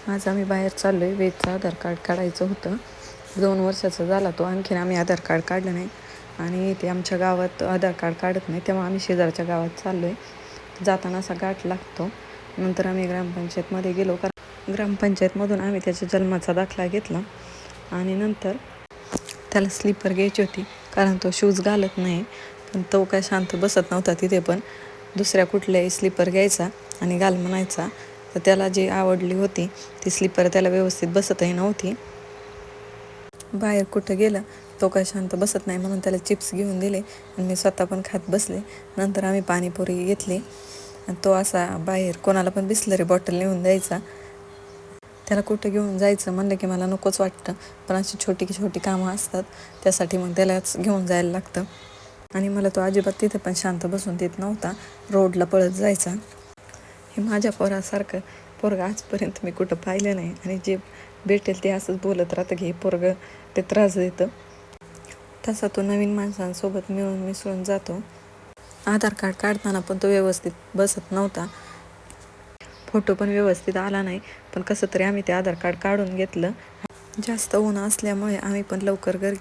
आज आम्ही बाहेर चाललो आहे. वेदचं आधार कार्ड काढायचं होतं. 2 वर्षाचा झाला तो. आणखीन आम्ही आधार कार्ड काढलं नाही आणि ते आमच्या गावात आधार कार्ड काढत नाही, तेव्हा आम्ही शेजारच्या गावात चाललो आहे. जाताना असा गाठ लागतो. नंतर आम्ही ग्रामपंचायतमध्ये गेलो. कारण ग्रामपंचायतमधून आम्ही त्याच्या जन्माचा दाखला घेतला आणि नंतर त्याला स्लीपर घ्यायची होती, कारण तो शूज घालत नाही. पण तो काय शांत बसत नव्हता तिथे. पण दुसऱ्या कुठल्याही स्लीपर घ्यायचा आणि घाल म्हणायचा. तर त्याला जी आवडली होती ती स्लीपर त्याला व्यवस्थित बसतही नव्हती. बाहेर कुठं गेला तो काय शांत बसत नाही, म्हणून त्याला चिप्स घेऊन दिले आणि मी स्वतः पण खात बसले. नंतर आम्ही पाणीपुरी घेतली आणि तो असा बाहेर कोणाला पण बिसलरी बॉटल नेऊन द्यायचा. त्याला कुठं घेऊन जायचं म्हणलं की मला नकोच वाटतं, पण अशी छोटी छोटी कामं असतात त्यासाठी मग त्यालाच घेऊन जायला लागतं. आणि मला तो अजिबात तिथे पण शांत बसून देत नव्हता, रोडला पळत जायचा. हे माझ्या पोरासारखं पोरगं आजपर्यंत मी कुठं पाहिलं नाही. आणि जे भेटेल ते असंच बोलत राहतं की हे पोरगं ते त्रास देतं. तसा तो नवीन माणसांसोबत मिळून मिसळून जातो. आधार कार्ड काढताना पण तो व्यवस्थित बसत नव्हता. फोटो पण व्यवस्थित आला नाही, पण कसं तरी आम्ही ते आधार कार्ड काढून घेतलं. जास्त ऊन असल्यामुळे आम्ही पण लवकर घरी